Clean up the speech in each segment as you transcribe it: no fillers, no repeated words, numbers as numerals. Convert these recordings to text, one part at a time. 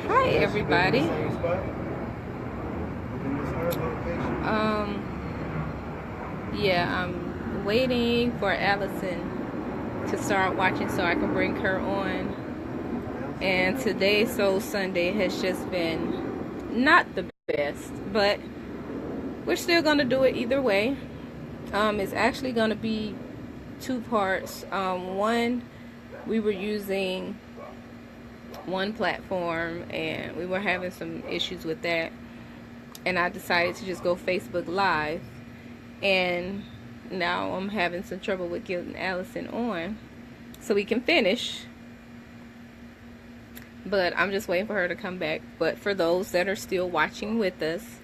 Hi everybody. Yeah, I'm waiting for Allison to start watching so I can bring her on. And today, Soul Sunday, has just been not the best, but we're still gonna do it either way. It's actually gonna be two parts. One, we were using one platform and we were having some issues with that, and I decided to just go Facebook Live, and now I'm having some trouble with getting Allison on so we can finish, but I'm just waiting for her to come back. But for those that are still watching with us,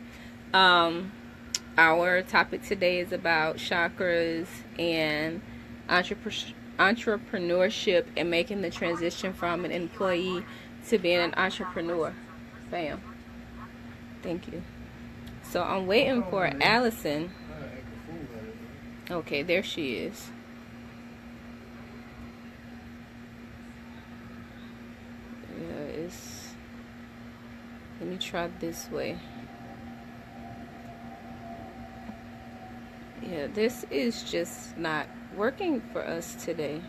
our topic today is about chakras and entrepreneurship and making the transition from an employee to being an entrepreneur. Bam. Thank you. So I'm waiting for Allison. Okay, there she is. Yeah, let me try this way. Yeah, this is just not working for us today.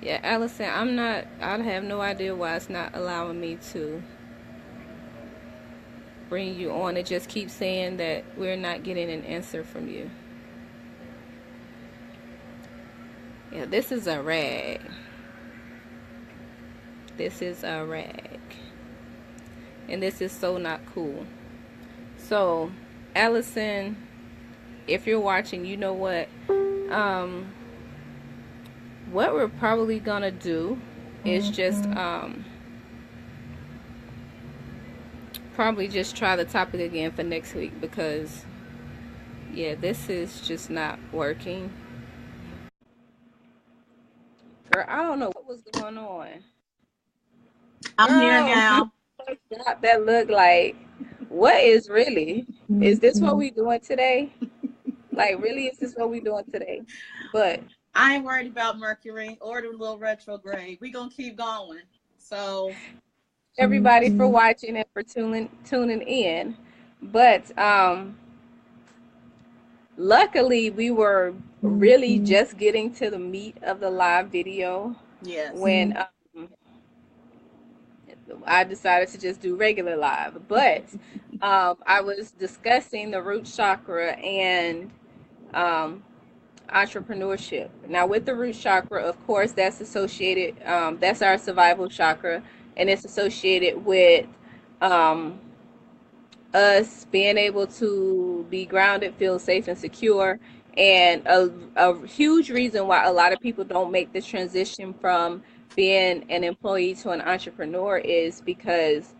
Yeah, Allison, I have no idea why it's not allowing me to bring you on. It just keeps saying that we're not getting an answer from you. Yeah, this is a rag. This is a rag. And this is so not cool. So, Allison, if you're watching, you know what we're probably gonna do is just probably just try the topic again for next week, because yeah, this is just not working. Girl, I don't know what was going on. I'm here Girl, now. that look like, what is really? Is this what we doing today? Like, really, is this what we doing today? But I ain't worried about Mercury or the little retrograde. We gonna keep going. So everybody for watching and for tuning in. But luckily, we were really just getting to the meat of the live video yes. when I decided to just do regular live. But I was discussing the root chakra and um, entrepreneurship. Now, with the root chakra, of course, that's associated, that's our survival chakra, and it's associated with um, us being able to be grounded, feel safe and secure. And a huge reason why a lot of people don't make the transition from being an employee to an entrepreneur is because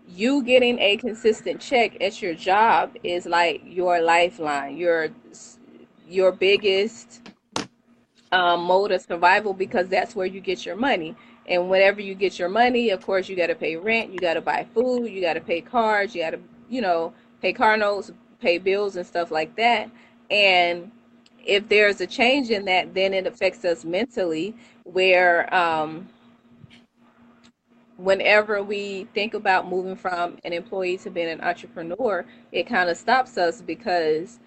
you getting a consistent check at your job is like your lifeline, your biggest mode of survival, because that's where you get your money. And whenever you get your money, of course, you got to pay rent, you got to buy food, you got to pay cars, you got to, pay car notes, pay bills and stuff like that. And if there's a change in that, then it affects us mentally, where whenever we think about moving from an employee to being an entrepreneur, it kind of stops us because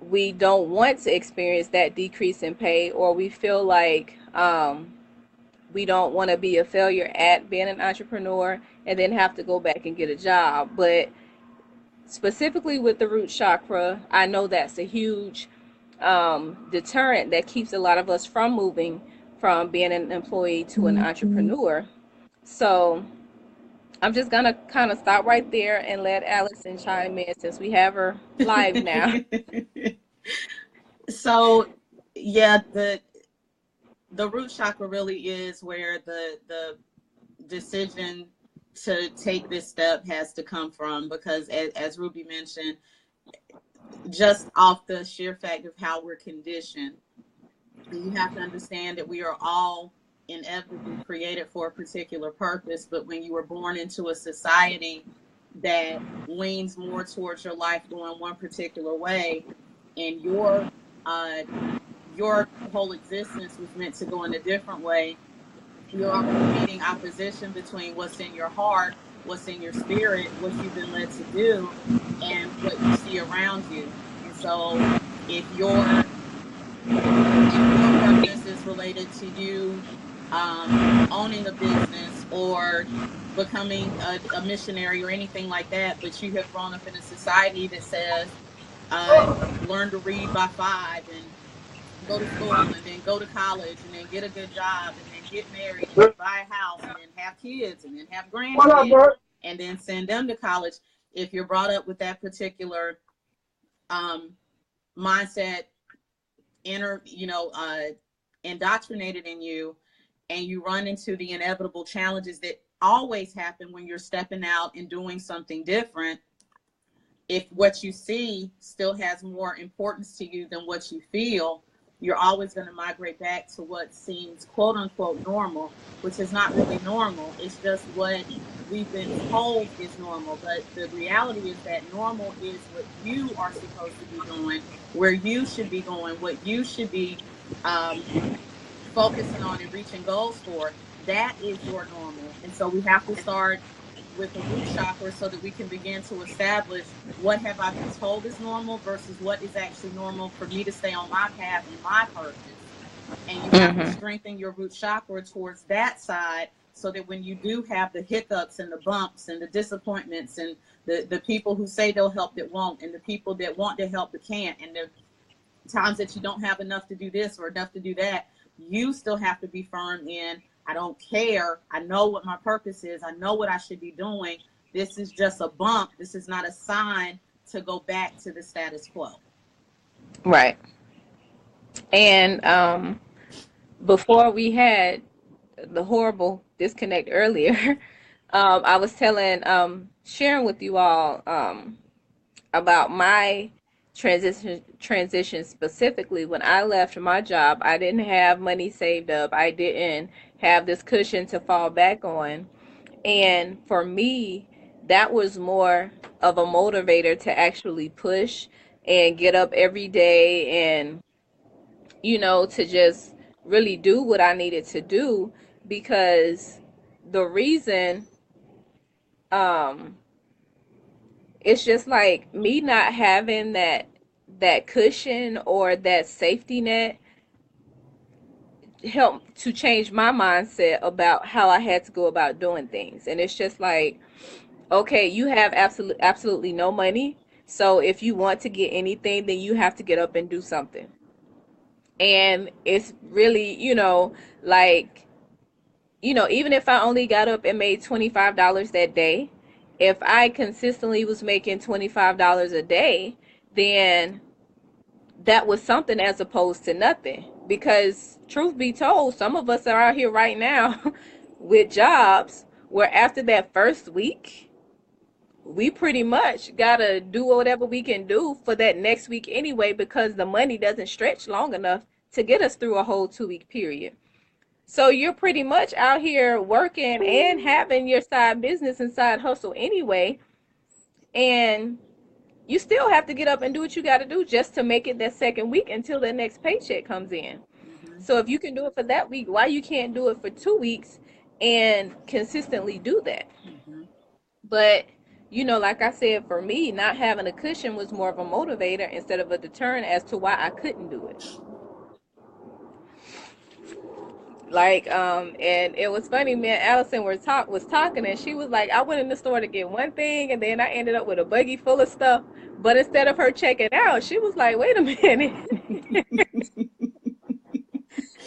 we don't want to experience that decrease in pay, or we feel like we don't want to be a failure at being an entrepreneur and then have to go back and get a job. But specifically with the root chakra, I know that's a huge deterrent that keeps a lot of us from moving from being an employee to an entrepreneur. So I'm just gonna kind of stop right there and let Allison chime in since we have her live now. So yeah, the root chakra really is where the decision to take this step has to come from, because as Ruby mentioned, just off the sheer fact of how we're conditioned, you have to understand that we are all inevitably created for a particular purpose. But when you were born into a society that leans more towards your life going one particular way, and your whole existence was meant to go in a different way, You're already meeting opposition between what's in your heart, what's in your spirit, what you've been led to do, and what you see around you. And so, if your if your purpose is related to you owning a business or becoming a missionary or anything like that, but you have grown up in a society that says uh, learn to read by 5 and go to school and then go to college and then get a good job and then get married and then buy a house and then have kids and then have grandkids and then send them to college. If you're brought up with that particular um, mindset, indoctrinated in you, and you run into the inevitable challenges that always happen when you're stepping out and doing something different, if what you see still has more importance to you than what you feel, you're always going to migrate back to what seems quote unquote normal, which is not really normal. It's just what we've been told is normal. But the reality is that normal is what you are supposed to be doing, where you should be going, what you should be um, focusing on and reaching goals for. That is your normal. And so we have to start with the root chakra so that we can begin to establish what have I been told is normal versus what is actually normal for me to stay on my path and my purpose. And you have to Mm-hmm. strengthen your root chakra towards that side so that when you do have the hiccups and the bumps and the disappointments and the people who say they'll help that won't, and the people that want to help that can't, and the times that you don't have enough to do this or enough to do that, you still have to be firm in, I don't care. I know what my purpose is. I know what I should be doing. This is just a bump. This is not a sign to go back to the status quo. Right. And before we had the horrible disconnect earlier, I was sharing with you all about my transition specifically. When I left my job, I didn't have money saved up. I didn't have this cushion to fall back on. And for me, that was more of a motivator to actually push and get up every day and, to just really do what I needed to do, because the reason, um it's just like me not having that cushion or that safety net helped to change my mindset about how I had to go about doing things. And it's just like, okay, you have absolutely no money. So if you want to get anything, then you have to get up and do something. And it's really, like, even if I only got up and made $25 that day, if I consistently was making $25 a day, then that was something as opposed to nothing. Because truth be told, some of us are out here right now with jobs where after that first week, we pretty much gotta do whatever we can do for that next week anyway, because the money doesn't stretch long enough to get us through a whole 2 week period. So you're pretty much out here working and having your side business and side hustle anyway. And you still have to get up and do what you got to do just to make it that second week until the next paycheck comes in. Mm-hmm. So if you can do it for that week, why you can't do it for 2 weeks and consistently do that? Mm-hmm. But like I said, for me, not having a cushion was more of a motivator instead of a deterrent as to why I couldn't do it. Like, and it was funny, me and Allison was talking, and she was like, I went in the store to get one thing, and then I ended up with a buggy full of stuff. But instead of her checking out, she was like, wait a minute,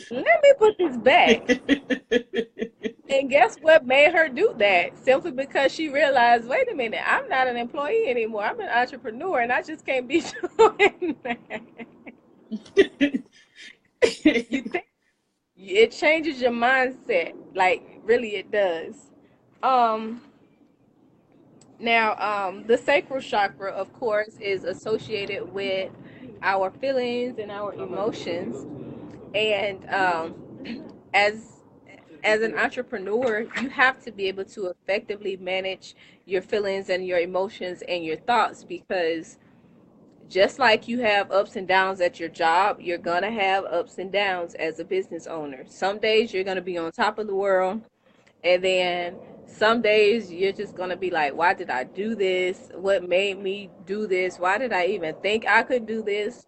let me put this back. And guess what made her do that? Simply because she realized, wait a minute, I'm not an employee anymore. I'm an entrepreneur, and I just can't be doing that. You think it changes your mindset, like really it does. Um, Now, the sacral chakra, of course, is associated with our feelings and our emotions. And as as an entrepreneur, you have to be able to effectively manage your feelings and your emotions and your thoughts, because just like you have ups and downs at your job, you're going to have ups and downs as a business owner. Some days you're going to be on top of the world, and then some days you're just going to be like, why did I do this? What made me do this? Why did I even think I could do this?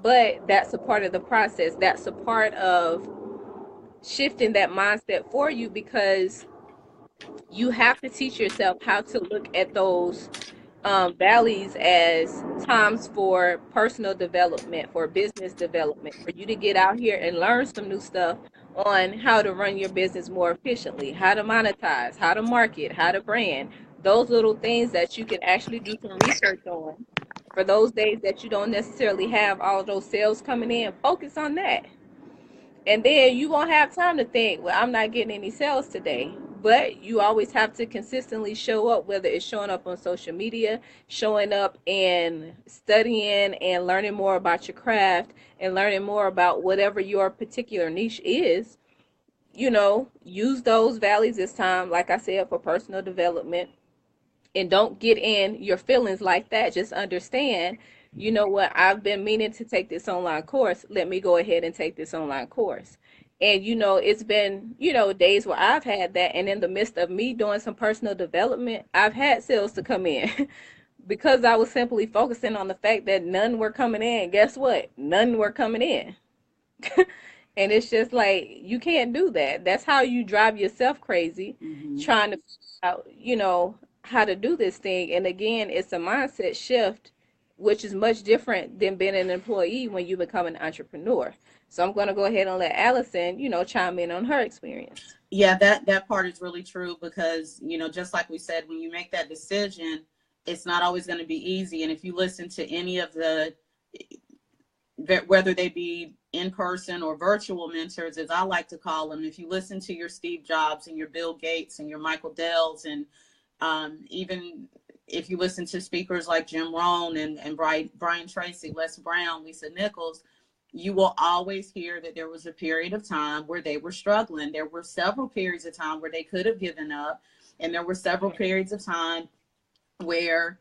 But that's a part of the process. That's a part of shifting that mindset for you, because you have to teach yourself how to look at those valleys as times for personal development, for business development, for you to get out here and learn some new stuff on how to run your business more efficiently, how to monetize, how to market, how to brand, those little things that you can actually do some research on. For those days that you don't necessarily have all those sales coming in, focus on that. And then you won't have time to think, well, I'm not getting any sales today. But you always have to consistently show up, whether it's showing up on social media, showing up and studying and learning more about your craft and learning more about whatever your particular niche is. Use those valleys this time, like I said, for personal development, and don't get in your feelings like that. Just understand, you know what, I've been meaning to take this online course. Let me go ahead and take this online course. And it's been, days where I've had that, and in the midst of me doing some personal development, I've had sales to come in because I was simply focusing on the fact that none were coming in. Guess what? None were coming in. And it's just like, you can't do that. That's how you drive yourself crazy, trying to figure out, how to do this thing. And again, it's a mindset shift, which is much different than being an employee when you become an entrepreneur. So I'm going to go ahead and let Allison, chime in on her experience. Yeah, that part is really true, because, just like we said, when you make that decision, it's not always going to be easy. And if you listen to any of the, whether they be in person or virtual mentors, as I like to call them, if you listen to your Steve Jobs and your Bill Gates and your Michael Dells, and even if you listen to speakers like Jim Rohn and Brian Tracy, Les Brown, Lisa Nichols, you will always hear that there was a period of time where they were struggling. There were several periods of time where they could have given up. And there were several periods of time where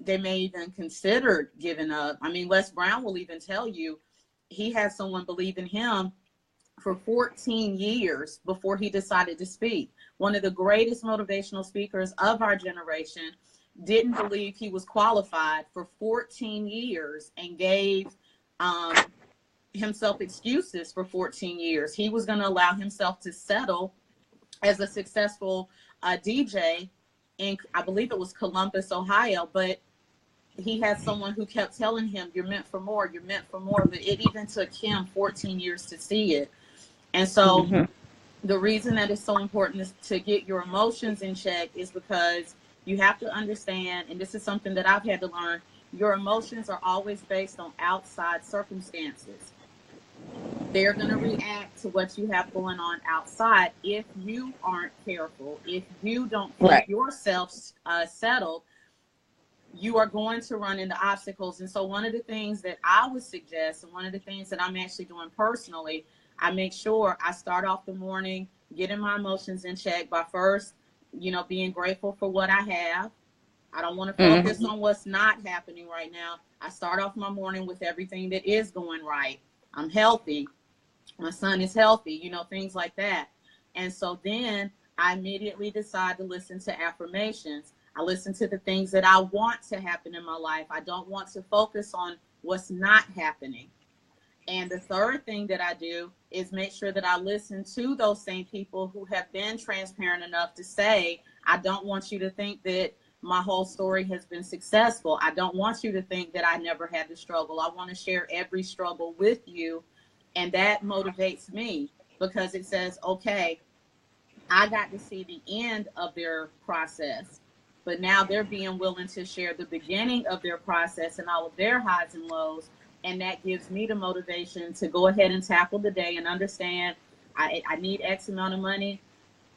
they may even considered giving up. I mean, Les Brown will even tell you he had someone believe in him for 14 years before he decided to speak. One of the greatest motivational speakers of our generation didn't believe he was qualified for 14 years and gave himself excuses for 14 years. He was going to allow himself to settle as a successful DJ in, I believe it was Columbus, Ohio, but he had someone who kept telling him, you're meant for more, you're meant for more. But it even took him 14 years to see it. And so the reason that it's so important is to get your emotions in check, is because you have to understand, and this is something that I've had to learn, your emotions are always based on outside circumstances. They're going to react to what you have going on outside. If you aren't careful, if you don't keep yourself settled, you are going to run into obstacles. And so one of the things that I would suggest, and one of the things that I'm actually doing personally, I make sure I start off the morning getting my emotions in check by first, being grateful for what I have. I don't want to focus on what's not happening right now. I start off my morning with everything that is going right. I'm healthy. My son is healthy, things like that. And so then I immediately decide to listen to affirmations. I listen to the things that I want to happen in my life. I don't want to focus on what's not happening. And the third thing that I do is make sure that I listen to those same people who have been transparent enough to say, I don't want you to think that my whole story has been successful. I don't want you to think that I never had to struggle. I want to share every struggle with you. And that motivates me, because it says, okay, I got to see the end of their process, but now they're being willing to share the beginning of their process and all of their highs and lows. And that gives me the motivation to go ahead and tackle the day and understand I need X amount of money.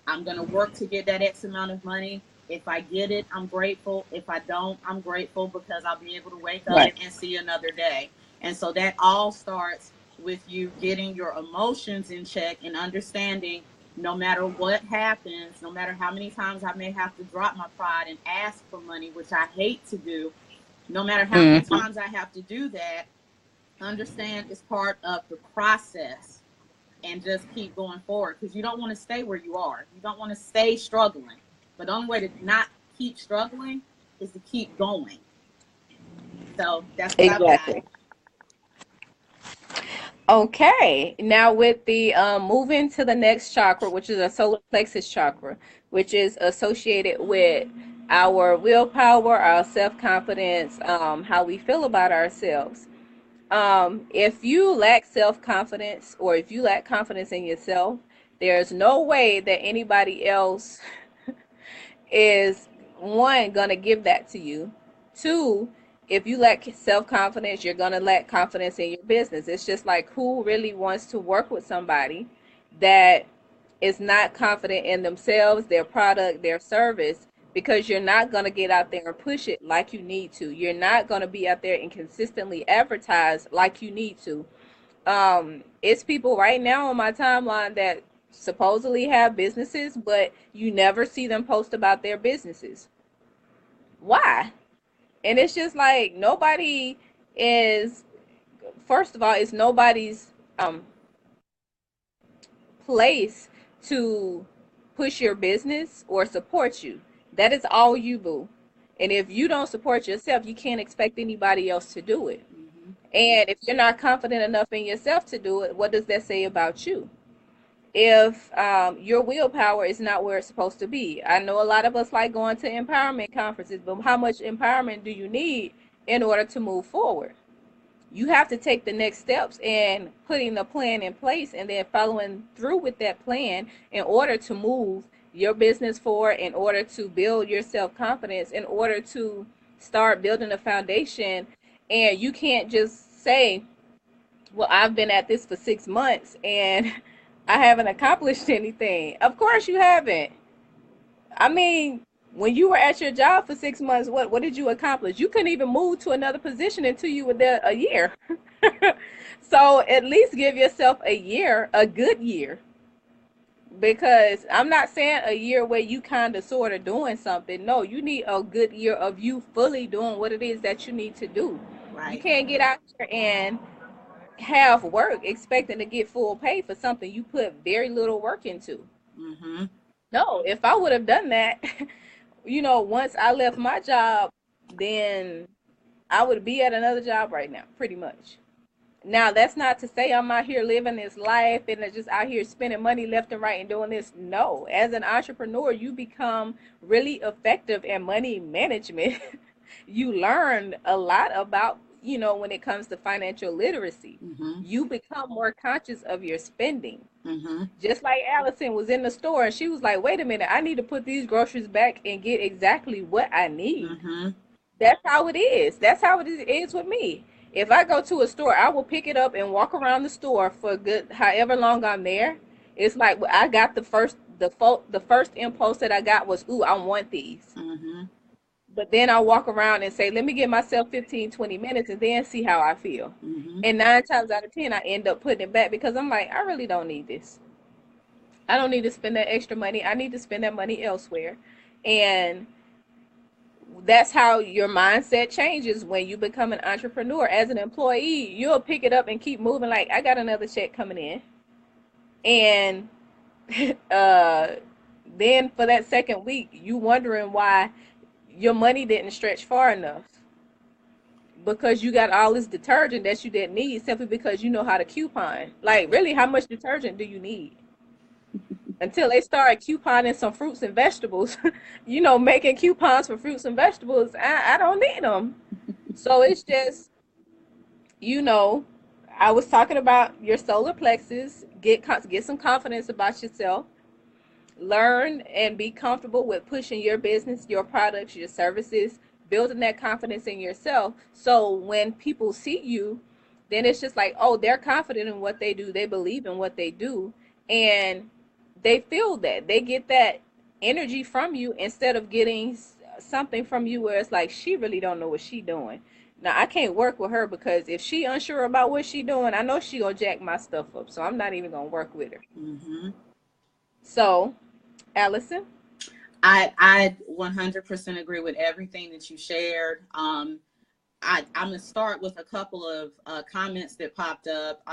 I'm going to work to get that X amount of money. If I get it, I'm grateful. If I don't, I'm grateful, because I'll be able to wake up and see another day. And so that all starts with you getting your emotions in check and understanding, no matter what happens, no matter how many times I may have to drop my pride and ask for money, which I hate to do, No matter how many Mm-hmm. times I have to do that, understand it's part of the process and just keep going forward because you don't want to stay where you are. You don't want to stay struggling. But the only way to not keep struggling is to keep going. So that's what I've got. Exactly. Okay, now with the moving to the next chakra, which is a solar plexus chakra, which is associated with our willpower, our self-confidence, how we feel about ourselves. If you lack self-confidence or if you lack confidence in yourself, there's no way that anybody else is one gonna give that to you. Two, if you lack self-confidence, you're gonna lack confidence in your business. It's just like who really wants to work with somebody that is not confident in themselves, their product, their service, because you're not going to get out there and push it like you need to. You're not going to be out there and consistently advertise like you need to. It's people right now on my timeline that supposedly have businesses, but you never see them post about their businesses. Why? And it's just like nobody is, first of all, it's nobody's place to push your business or support you. That is all you, boo. And if you don't support yourself, you can't expect anybody else to do it. Mm-hmm. And if you're not confident enough in yourself to do it, what does that say about you? If your willpower is not where it's supposed to be. I know a lot of us like going to empowerment conferences, but how much empowerment do you need in order to move forward? You have to take the next steps and putting the plan in place and then following through with that plan in order to move your business forward, in order to build your self-confidence, in order to start building a foundation. And you can't just say, well, I've been at this for 6 months and I haven't accomplished anything. Of course you haven't. I mean, when you were at your job for 6 months, what did you accomplish? You couldn't even move to another position until you were there a year. So at least give yourself a year, a good year. Because I'm not saying a year where you kind of sort of doing something. No, you need a good year of you fully doing what it is that you need to do. You Right. can't get out here and have work expecting to get full pay for something you put very little work into. Mm-hmm. No, if I would have done that, once I left my job, then I would be at another job right now, pretty much. Now, that's not to say I'm out here living this life and just out here spending money left and right and doing this. No, as an entrepreneur, you become really effective in money management. You learn a lot about, when it comes to financial literacy. Mm-hmm. You become more conscious of your spending. Mm-hmm. Just like Allison was in the store and she was like, wait a minute, I need to put these groceries back and get exactly what I need. Mm-hmm. That's how it is. That's how it is with me. If I go to a store, I will pick it up and walk around the store for good however long I'm there. It's like I got the first impulse that I got was, ooh, I want these. Mm-hmm. But then I walk around and say, let me give myself 15, 20 minutes and then see how I feel. Mm-hmm. And 9 times out of 10, I end up putting it back because I'm like, I really don't need this. I don't need to spend that extra money. I need to spend that money elsewhere. And that's how your mindset changes when you become an entrepreneur. As an employee, you'll pick it up and keep moving like, I got another check coming in. And uh, then for that second week, you wondering why your money didn't stretch far enough because you got all this detergent that you didn't need simply because you know how to coupon. Like, really, how much detergent do you need? Until they start couponing some fruits and vegetables, making coupons for fruits and vegetables, I don't need them. So it's just, you know, I was talking about your solar plexus. Get some confidence about yourself. Learn and be comfortable with pushing your business, your products, your services, building that confidence in yourself. So when people see you, then it's just like, oh, they're confident in what they do. They believe in what they do. And they feel that. They get that energy from you instead of getting something from you where it's like, she really don't know what she doing. Now, I can't work with her because if she unsure about what she doing, I know she gonna jack my stuff up. So I'm not even gonna work with her. Mm-hmm. So, Allison. I 100% agree with everything that you shared. I'm going to start with a couple of comments that popped up.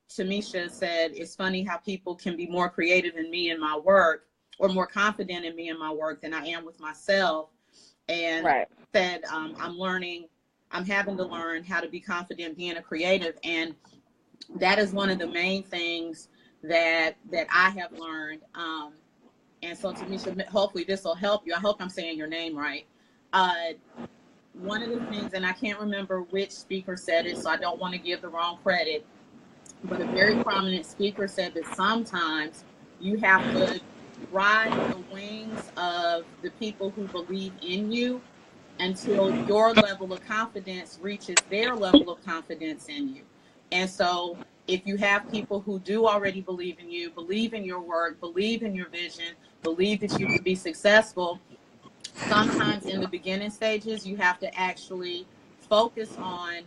Tamisha said, it's funny how people can be more creative in me in my work, or more confident in me in my work than I am with myself. And Right. said, I'm having to learn how to be confident being a creative. And that is one of the main things that I have learned. And so Tamisha, hopefully this will help you. I hope I'm saying your name right. One of the things, and I can't remember which speaker said it, so I don't want to give the wrong credit, but a very prominent speaker said that sometimes you have to ride the wings of the people who believe in you until your level of confidence reaches their level of confidence in you. And so if you have people who do already believe in you, believe in your work, believe in your vision, believe that you can be successful, sometimes in the beginning stages, you have to actually focus on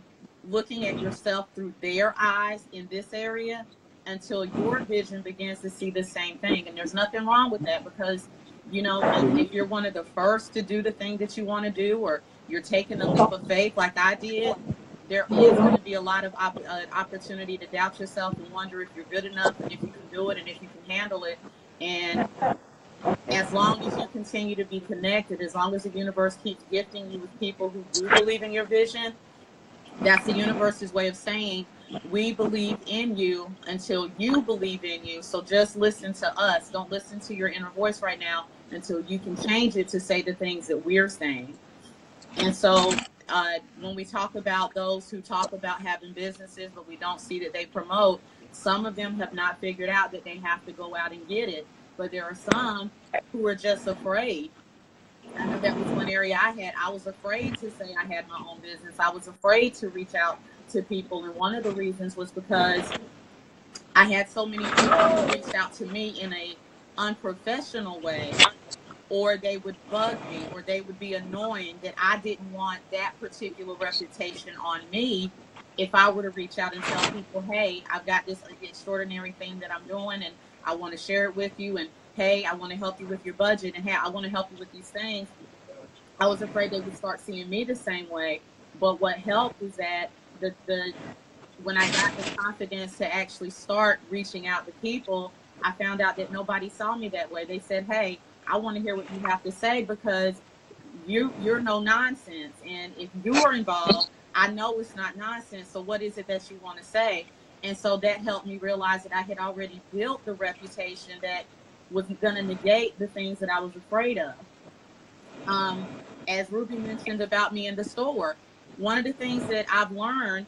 looking at yourself through their eyes in this area until your vision begins to see the same thing. And there's nothing wrong with that, because, you know, if you're one of the first to do the thing that you want to do, or you're taking a leap of faith like I did, there is going to be a lot of opportunity to doubt yourself and wonder if you're good enough and if you can do it and if you can handle it. And as long as you continue to be connected, as long as the universe keeps gifting you with people who do believe in your vision, that's the universe's way of saying, we believe in you until you believe in you. So just listen to us. Don't listen to your inner voice right now until you can change it to say the things that we're saying. And so when we talk about those who talk about having businesses, but we don't see that they promote, some of them have not figured out that they have to go out and get it. But there are some who are just afraid. I know that was one area I had. I was afraid to say I had my own business. I was afraid to reach out to people. And one of the reasons was because I had so many people who reached out to me in a unprofessional way, or they would bug me, or they would be annoying, that I didn't want that particular reputation on me if I were to reach out and tell people, hey, I've got this extraordinary thing that I'm doing and I want to share it with you. And hey, I want to help you with your budget. And hey, I want to help you with these things. I was afraid they would start seeing me the same way. But what helped is that when I got the confidence to actually start reaching out to people, I found out that nobody saw me that way. They said, hey, I want to hear what you have to say, because you're no nonsense. And if you are involved, I know it's not nonsense. So what is it that you want to say? And so that helped me realize that I had already built the reputation that was going to negate the things that I was afraid of. As Ruby mentioned about me in the store, one of the things that I've learned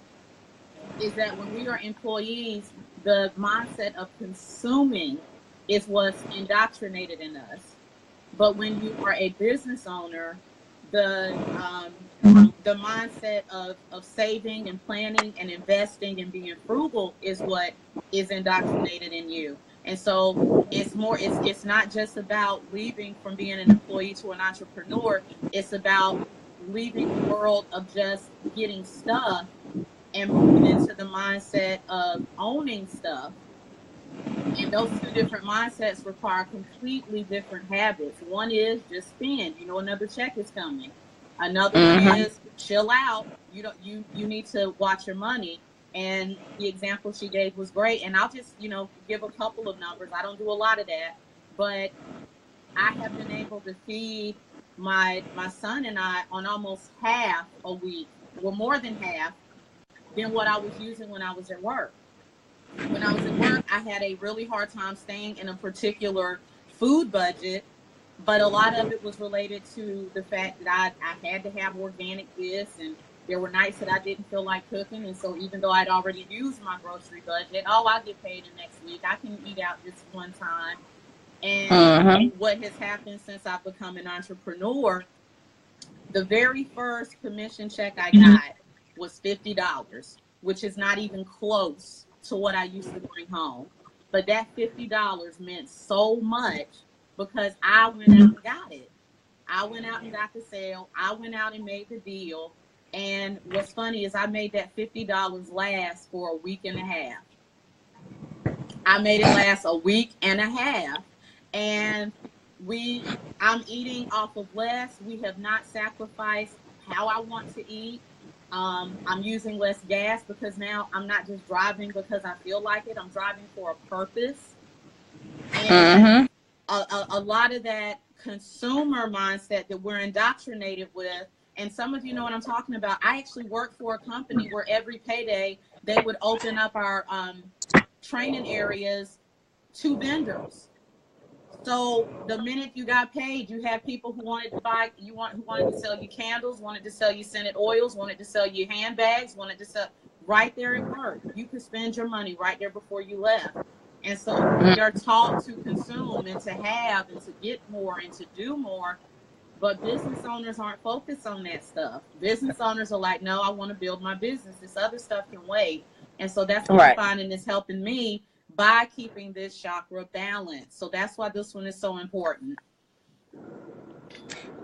is that when we are employees, the mindset of consuming is what's indoctrinated in us. But when you are a business owner, the mindset of saving and planning and investing and being frugal is what is indoctrinated in you. And so it's not just about leaving from being an employee to an entrepreneur. It's about leaving the world of just getting stuff and moving into the mindset of owning stuff. And those two different mindsets require completely different habits. One is just spend. You know, another check is coming. Another one is chill out. You need to watch your money. And the example she gave was great. And I'll just, give a couple of numbers. I don't do a lot of that, but I have been able to feed my son and I on almost half a week, or more than half, than what I was using when I was at work. When I was at work, I had a really hard time staying in a particular food budget, but a lot of it was related to the fact that I had to have organic this, and there were nights that I didn't feel like cooking. And so even though I'd already used my grocery budget, I'll get paid the next week. I can eat out this one time. And what has happened since I've become an entrepreneur, the very first commission check I got was $50, which is not even close to what I used to bring home. But that $50 meant so much because I went out and got it. I went out and got the sale. I went out and made the deal. And what's funny is I made that $50 last for a week and a half. I made it last a week and a half. And I'm eating off of less. We have not sacrificed how I want to eat. I'm using less gas because now I'm not just driving because I feel like it. I'm driving for a purpose. And Mm-hmm. a lot of that consumer mindset that we're indoctrinated with, and some of you know what I'm talking about. I actually worked for a company where every payday they would open up our training areas to vendors. So the minute you got paid, you had people who wanted to buy, who wanted to sell you candles, wanted to sell you scented oils, wanted to sell you handbags, wanted to sell right there at work. You could spend your money right there before you left. And so we are taught to consume and to have and to get more and to do more. But business owners aren't focused on that stuff. Business owners are like, no, I want to build my business. This other stuff can wait. And so that's what I'm Right. finding is helping me by keeping this chakra balance. So that's why this one is so important.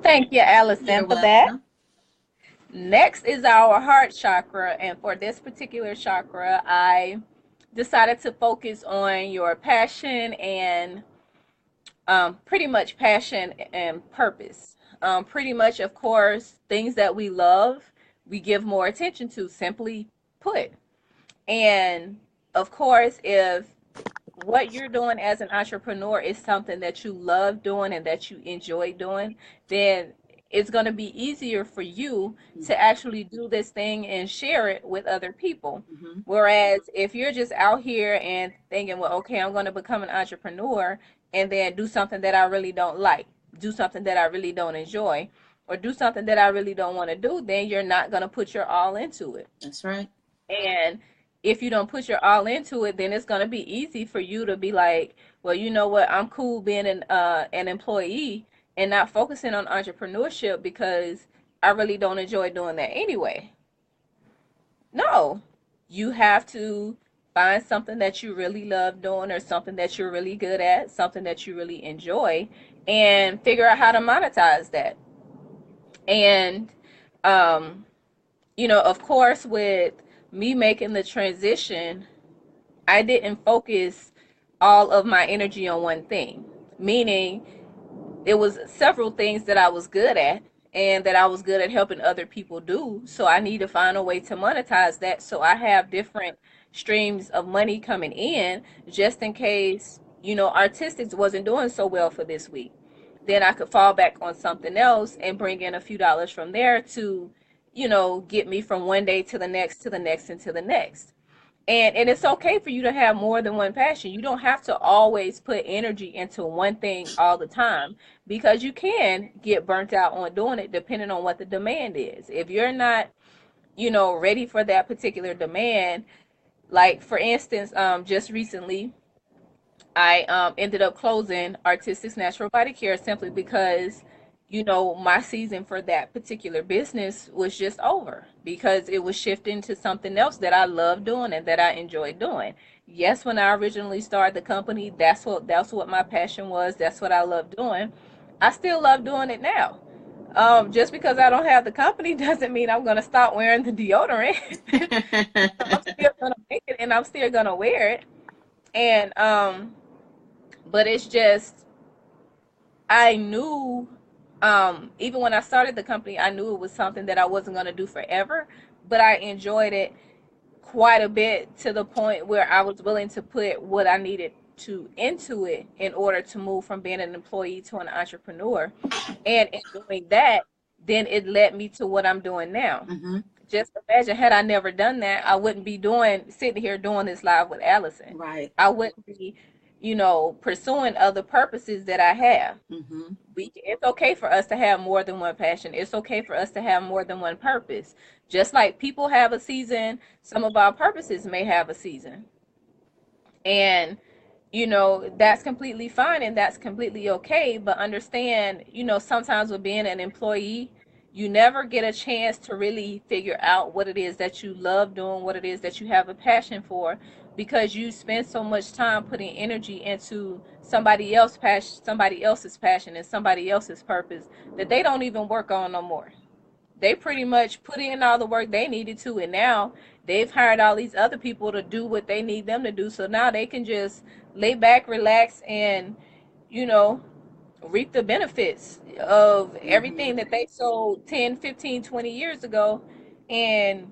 Thank you, You're Allison, for that. welcome. Next is our heart chakra. And for this particular chakra, I decided to focus on your passion and pretty much passion and purpose. Pretty much, of course, things that we love, we give more attention to, simply put. And of course, if what you're doing as an entrepreneur is something that you love doing and that you enjoy doing, then it's going to be easier for you to actually do this thing and share it with other people. Mm-hmm. Whereas if you're just out here and thinking, well, okay, I'm going to become an entrepreneur and then do something that I really don't like, do something that I really don't enjoy, or do something that I really don't want to do, then you're not going to put your all into it. That's right. And if you don't put your all into it, then it's going to be easy for you to be like, well, you know what? I'm cool being an employee and not focusing on entrepreneurship because I really don't enjoy doing that anyway. No, you have to find something that you really love doing or something that you're really good at, something that you really enjoy, and figure out how to monetize that. And um, of course, with me making the transition, I didn't focus all of my energy on one thing, meaning it was several things that I was good at and that I was good at helping other people do. So I need to find a way to monetize that so I have different streams of money coming in just in case, artistics wasn't doing so well for this week. Then I could fall back on something else and bring in a few dollars from there to, get me from one day to the next, to the next, and to the next. And it's okay for you to have more than one passion. You don't have to always put energy into one thing all the time because you can get burnt out on doing it depending on what the demand is. If you're not, ready for that particular demand, like for instance, just recently I ended up closing Artistics Natural Body Care simply because, my season for that particular business was just over because it was shifting to something else that I love doing and that I enjoy doing. Yes, when I originally started the company, that's what my passion was. That's what I love doing. I still love doing it now. Just because I don't have the company doesn't mean I'm gonna stop wearing the deodorant. I'm still gonna make it and I'm still gonna wear it. And but it's just I knew even when I started the company, I knew it was something that I wasn't going to do forever, but I enjoyed it quite a bit to the point where I was willing to put what I needed to into it in order to move from being an employee to an entrepreneur. And in doing that, then it led me to what I'm doing now. Mm-hmm. Just imagine had I never done that, I wouldn't be sitting here doing this live with Allison. Right. I wouldn't be, pursuing other purposes that I have. Mm-hmm. It's okay for us to have more than one passion. It's okay for us to have more than one purpose. Just like people have a season, some of our purposes may have a season. And that's completely fine and that's completely okay, but understand, sometimes with being an employee, you never get a chance to really figure out what it is that you love doing, what it is that you have a passion for, because you spend so much time putting energy into somebody else's passion and somebody else's purpose that they don't even work on no more. They pretty much put in all the work they needed to, and now they've hired all these other people to do what they need them to do, so now they can just lay back, relax, and you know reap the benefits of Mm-hmm. everything that they sold 10, 15, 20 years ago. And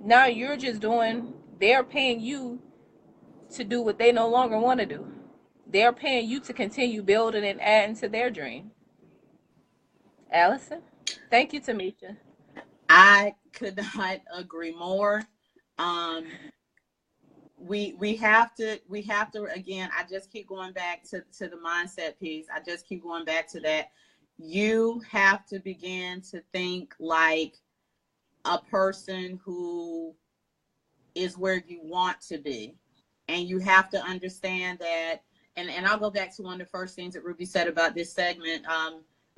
now you're just doing, they're paying you to do what they no longer want to do. They're paying you to continue building and adding to their dream. Allison? Thank you, Tamisha. I could not agree more. Um, we have to again, I just keep going back to the mindset piece. I just keep going back to that. You have to begin to think like a person who is where you want to be. And you have to understand that, and I'll go back to one of the first things that Ruby said about this segment,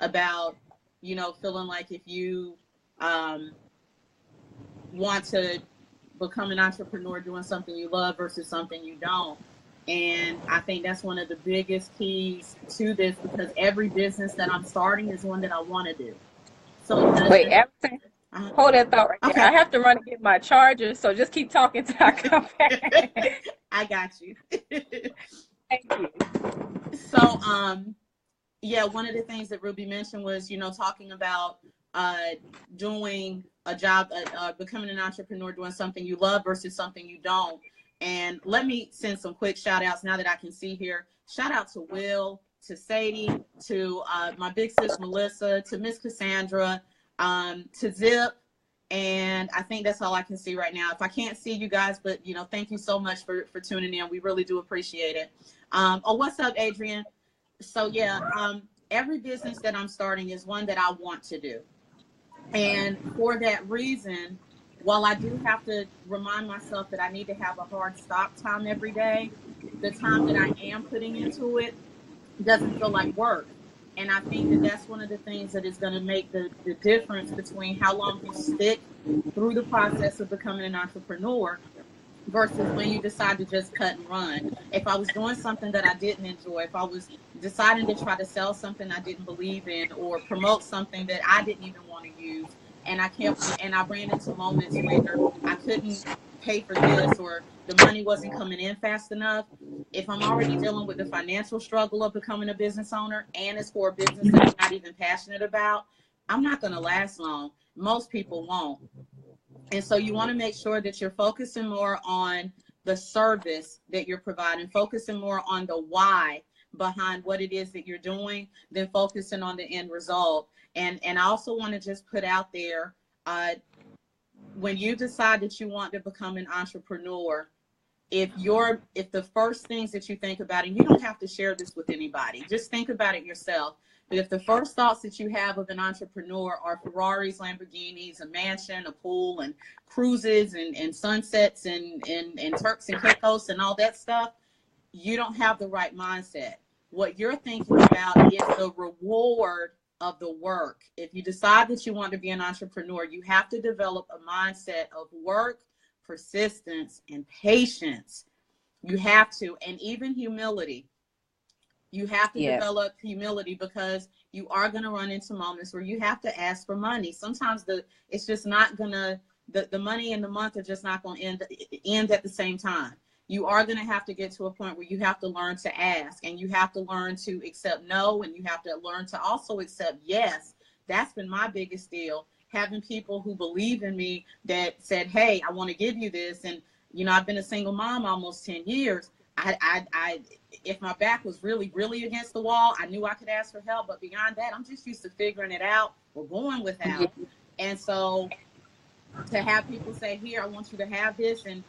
about, feeling like if you want to become an entrepreneur, doing something you love versus something you don't. And I think that's one of the biggest keys to this, because every business that I'm starting is one that I want to do. So it Wait, doesn't. Allison, uh hold that thought right there. Okay. I have to run and get my charger, so just keep talking till I come back. I got you. Thank you. So, yeah, one of the things that Ruby mentioned was, talking about doing a job, becoming an entrepreneur, doing something you love versus something you don't. And let me send some quick shout outs now that I can see here. Shout out to Will, to Sadie, to my big sis Melissa, to Miss Cassandra, to Zip. And I think that's all I can see right now. If I can't see you guys, but thank you so much for tuning in. We really do appreciate it. Oh, what's up, Adrian? So yeah, every business that I'm starting is one that I want to do. And for that reason, while I do have to remind myself that I need to have a hard stop time every day, the time that I am putting into it doesn't feel like work. And I think that that's one of the things that is going to make the difference between how long you stick through the process of becoming an entrepreneur versus when you decide to just cut and run. If I was doing something that I didn't enjoy, if I was deciding to try to sell something I didn't believe in, or promote something that I didn't even want to use, and I ran into moments where I couldn't pay for this, or the money wasn't coming in fast enough. If I'm already dealing with the financial struggle of becoming a business owner, and it's for a business that I'm not even passionate about, I'm not going to last long. Most people won't. And so you want to make sure that you're focusing more on the service that you're providing, focusing more on the why behind what it is that you're doing, than focusing on the end result. And I also want to just put out there, when you decide that you want to become an entrepreneur, if the first things that you think about, and you don't have to share this with anybody, just think about it yourself. But if the first thoughts that you have of an entrepreneur are Ferraris, Lamborghinis, a mansion, a pool, and cruises, and sunsets, and Turks and Caicos, and all that stuff, you don't have the right mindset. What you're thinking about is the reward of the work. If you decide that you want to be an entrepreneur, you have to develop a mindset of work, persistence, and patience. You have to, and even humility. You have to Yes. develop humility, because you are going to run into moments where you have to ask for money. Sometimes it's just not going to, the money in the month are just not going to end at the same time. You are going to have to get to a point where you have to learn to ask, and you have to learn to accept no, and you have to learn to also accept yes. That's been my biggest deal. Having people who believe in me, that said, hey, I want to give you this. And, I've been a single mom almost 10 years. I if my back was really, really against the wall, I knew I could ask for help. But beyond that, I'm just used to figuring it out or going without. And so to have people say, here, I want you to have this. And,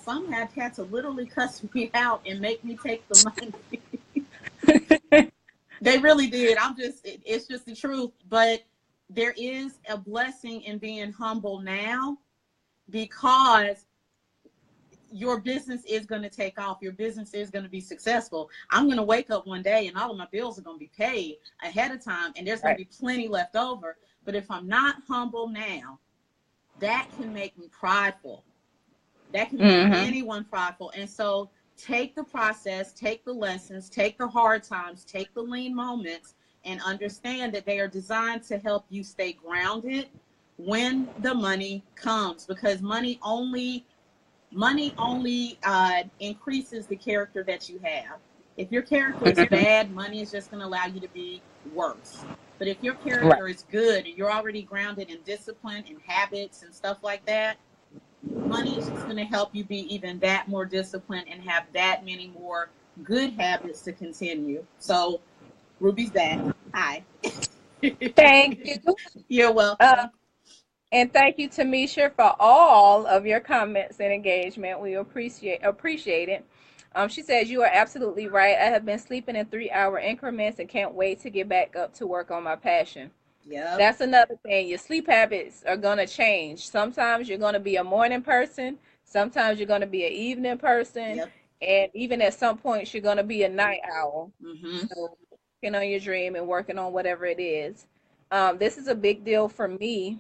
some have had to literally cuss me out and make me take the money. They really did. It's just the truth. But there is a blessing in being humble now, because your business is going to take off. Your business is going to be successful. I'm going to wake up one day and all of my bills are going to be paid ahead of time, and there's going to be plenty left over. But if I'm not humble now, that can make me prideful. That can make anyone prideful. And so take the process, take the lessons, take the hard times, take the lean moments, and understand that they are designed to help you stay grounded when the money comes, because money only increases the character that you have. If your character is bad, money is just going to allow you to be worse. But if your Right. character is good and you're already grounded in discipline and habits and stuff like that, money is just going to help you be even that more disciplined and have that many more good habits to continue. So Ruby's back. Hi. Thank you. You're Uh, welcome. and thank you, Tamisha, for all of your comments and engagement. We appreciate it. She says, you are absolutely right. I have been sleeping in 3-hour increments and can't wait to get back up to work on my passion. Yep. That's another thing. Your sleep habits are going to change. Sometimes you're going to be a morning person. Sometimes you're going to be an evening person. Yep. And even at some points, you're going to be a night owl. Mm-hmm. So working on your dream and working on whatever it is. This is a big deal for me.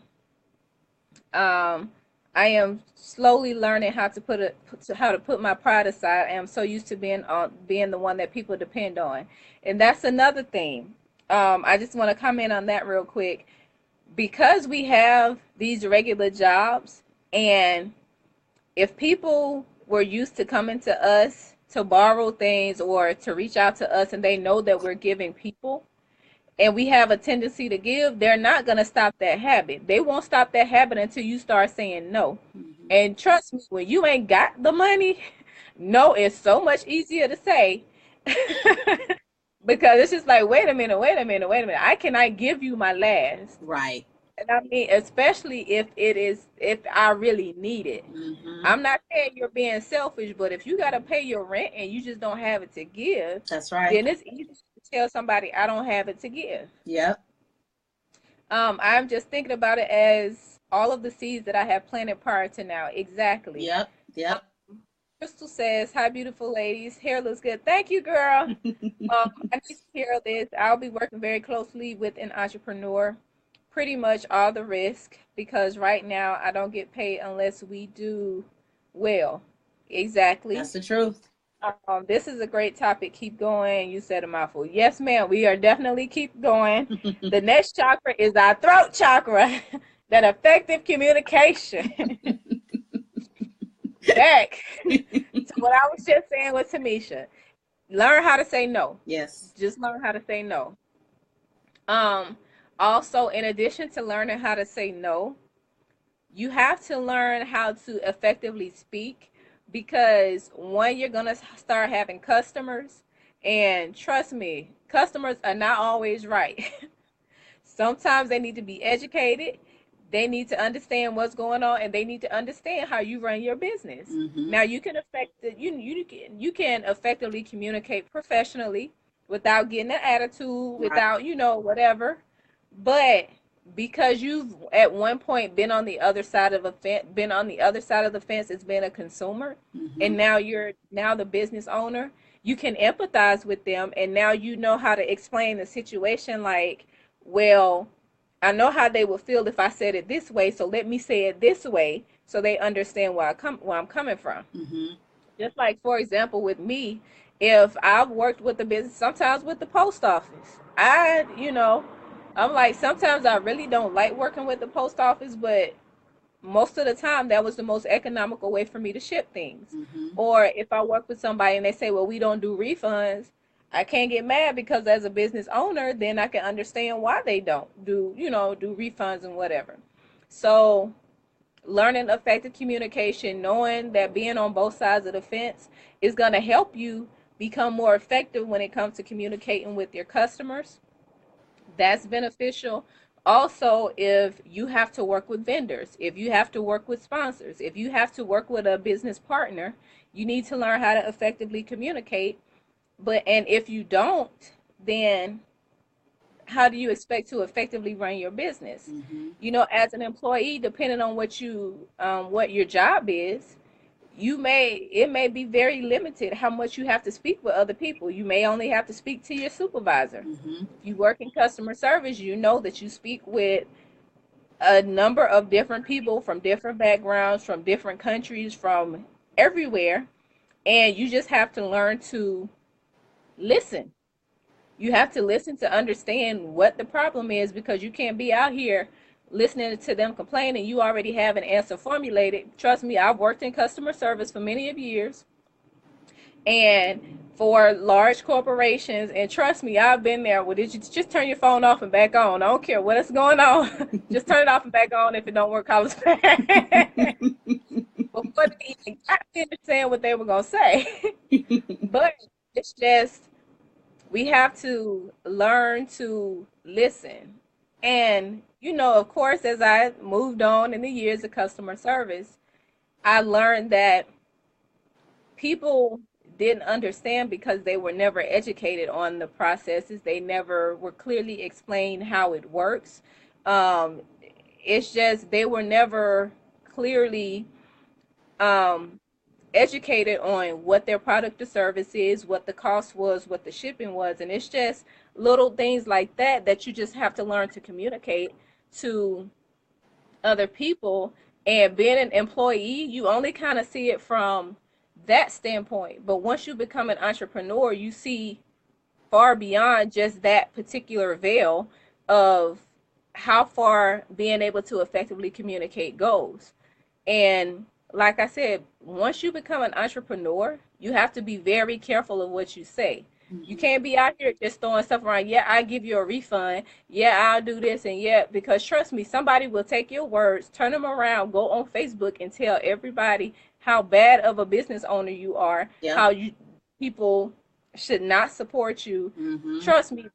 um, I am slowly learning how to put my pride aside. I am so used to being the one that people depend on, and that's another thing. I just want to comment on that real quick, because we have these regular jobs, and if people were used to coming to us to borrow things or to reach out to us, and they know that we're giving people, and we have a tendency to give, they're not going to stop that habit. They won't stop that habit until you start saying no. Mm-hmm. And trust me, when you ain't got the money, no is so much easier to say. Because it's just like, wait a minute, wait a minute, wait a minute. I cannot give you my last. Right. And I mean, especially if I really need it. Mm-hmm. I'm not saying you're being selfish, but if you got to pay your rent and you just don't have it to give, That's right. then it's easy to tell somebody I don't have it to give. Yep. I'm just thinking about it as all of the seeds that I have planted prior to now. Exactly. Yep. Yep. Crystal says, "Hi, beautiful ladies. Hair looks good. Thank you, girl. I need to hear this. I'll be working very closely with an entrepreneur. Pretty much all the risk, because right now I don't get paid unless we do well." Exactly. That's the truth. This is a great topic. Keep going. You said a mouthful. Yes, ma'am. We are definitely keep going. The next chakra is our throat chakra. That effective communication. Back to what I was just saying with Tamisha. Learn how to say no. Yes. Just learn how to say no. Also, in addition to learning how to say no, you have to learn how to effectively speak, because one, you're going to start having customers, and trust me, customers are not always right. Sometimes they need to be educated, they need to understand what's going on, and they need to understand how you run your business. Mm-hmm. Now you can you can effectively communicate professionally without getting an attitude, without whatever. But because you've at one point been on the other side of the fence as being a consumer, Mm-hmm. and now you're the business owner, you can empathize with them, and now you know how to explain the situation, like, well, I know how they would feel if I said it this way, so let me say it this way so they understand where I'm coming from. Mm-hmm. Just like, for example, with me, if I've worked with the business, sometimes with the post office, I'm like, sometimes I really don't like working with the post office, but most of the time that was the most economical way for me to ship things. Mm-hmm. Or if I work with somebody and they say, well, we don't do refunds, I can't get mad, because as a business owner, then I can understand why they don't do refunds and whatever. So learning effective communication, knowing that being on both sides of the fence is going to help you become more effective when it comes to communicating with your customers. That's beneficial. Also, if you have to work with vendors, if you have to work with sponsors, if you have to work with a business partner, you need to learn how to effectively communicate. And if you don't, then how do you expect to effectively run your business? Mm-hmm. As an employee, depending on what your job is, it may be very limited how much you have to speak with other people. You may only have to speak to your supervisor. Mm-hmm. If you work in customer service, you know that you speak with a number of different people from different backgrounds, from different countries, from everywhere, and you just have to learn to listen. You have to listen to understand what the problem is, because you can't be out here listening to them complain and you already have an answer formulated. Trust me, I've worked in customer service for many of years, And for large corporations, and trust me, I've been there. Well, did you just turn your phone off and back on? I don't care what is going on. Just turn it off and back on. If it don't work, call us back. Before they even got to understand what they were gonna say. But it's just we have to learn to listen. And of course, as I moved on in the years of customer service, I learned that people didn't understand because they were never educated on the processes. They never were clearly explained how it works. Um, it's just they were never clearly um, educated on what their product or service is, what the cost was, what the shipping was. And it's just little things like that that you just have to learn to communicate to other people. And being an employee, you only kind of see it from that standpoint. But once you become an entrepreneur, you see far beyond just that particular veil of how far being able to effectively communicate goes. And like I said, once you become an entrepreneur, you have to be very careful of what you say. You can't be out here just throwing stuff around. Yeah, I give you a refund. Yeah, I'll do this. And yeah, because trust me, somebody will take your words, turn them around, go on Facebook and tell everybody how bad of a business owner you are, Yeah. how you people should not support you. Mm-hmm. Trust me,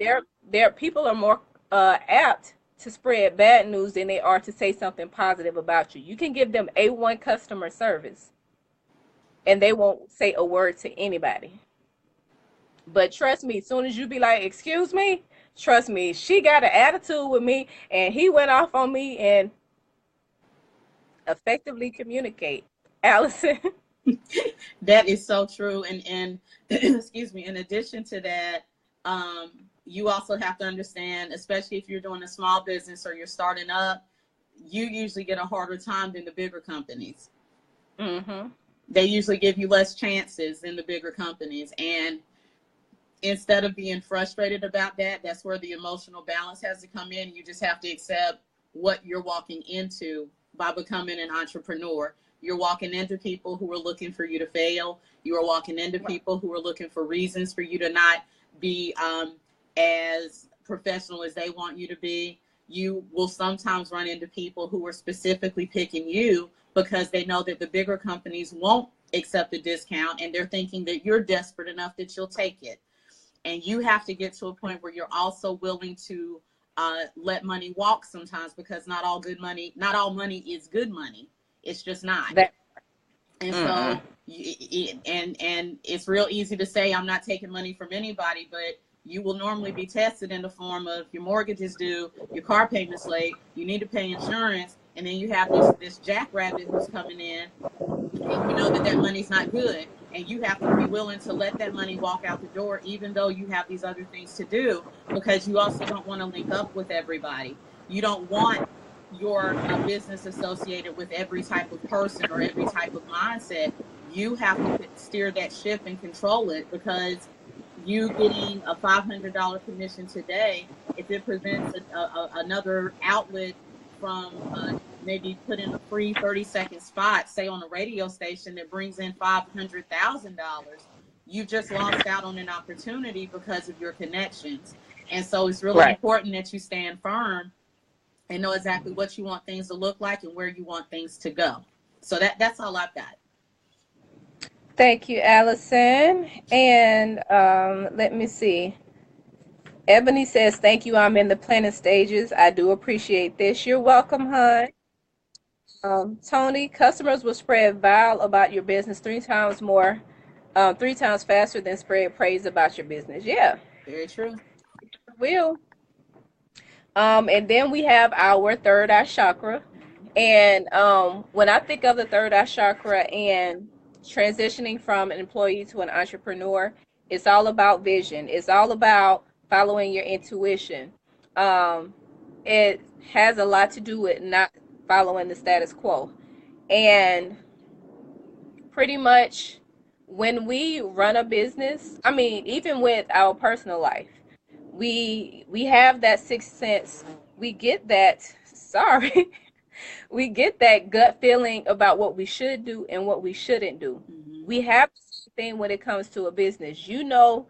there people are more apt to spread bad news than they are to say something positive about you. You can give them A1 customer service and they won't say a word to anybody. But trust me, as soon as you be like, excuse me, trust me, she got an attitude with me and he went off on me, and effectively communicate. Allison. That is so true. And excuse me, in addition to that, you also have to understand, especially if you're doing a small business or you're starting up, you usually get a harder time than the bigger companies. Mm-hmm. They usually give you less chances than the bigger companies. And instead of being frustrated about that, that's where the emotional balance has to come in. You just have to accept what you're walking into by becoming an entrepreneur. You're walking into people who are looking for you to fail. You are walking into people who are looking for reasons for you to not be as professional as they want you to be. You will sometimes run into people who are specifically picking you because they know that the bigger companies won't accept a discount, and they're thinking that you're desperate enough that you'll take it. And you have to get to a point where you're also willing to let money walk sometimes, because not all money is good money. It's just not. And so, and it's real easy to say, I'm not taking money from anybody, but you will normally be tested in the form of your mortgage is due, your car payment's late, you need to pay insurance, and then you have this jackrabbit who's coming in, and you know that money's not good. And you have to be willing to let that money walk out the door, even though you have these other things to do, because you also don't want to link up with everybody. You don't want your business associated with every type of person or every type of mindset. You have to steer that ship and control it, because you getting a $500 commission today, if it presents another outlet from maybe put in a free 30-second spot, say on a radio station, that brings in $500,000, you just lost out on an opportunity because of your connections. And so it's really important that you stand firm and know exactly what you want things to look like and where you want things to go. So that's all I've got. Thank you, Allison. And let me see. Ebony says, thank you. I'm in the planning stages. I do appreciate this. You're welcome, hon. Tony, customers will spread vile about your business 3 times faster than spread praise about your business. Yeah. Very true. Will. And then we have our third eye chakra. And when I think of the third eye chakra and transitioning from an employee to an entrepreneur, it's all about vision. It's all about following your intuition. It has a lot to do with not following the status quo. And pretty much when we run a business, I mean, even with our personal life, we have that sixth sense. We get that, sorry, we get that gut feeling about what we should do and what we shouldn't do. We have thing when it comes to a business. You know,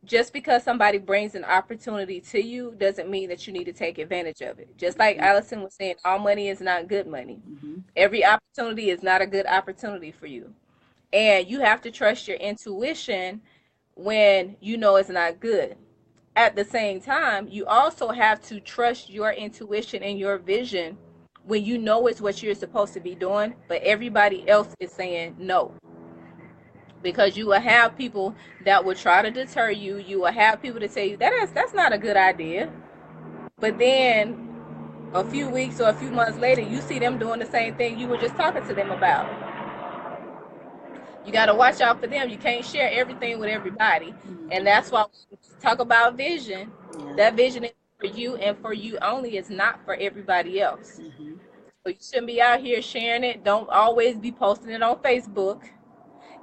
just because somebody brings an opportunity to you doesn't mean that you need to take advantage of it. Just like Allison was saying, all money is not good money. Every opportunity is not a good opportunity for you. And you have to trust your intuition when you know it's not good. At the same time, you also have to trust your intuition and your vision when you know it's what you're supposed to be doing, but everybody else is saying no. Because you will have people that will try to deter you. You will have people to tell you that's not a good idea. But then a few weeks or a few months later, you see them doing the same thing you were just talking to them about. You got to watch out for them. You can't share everything with everybody. And that's why we talk about vision. That vision is for you and for you only. It's not for everybody else. So you shouldn't be out here sharing it. Don't always be posting it on Facebook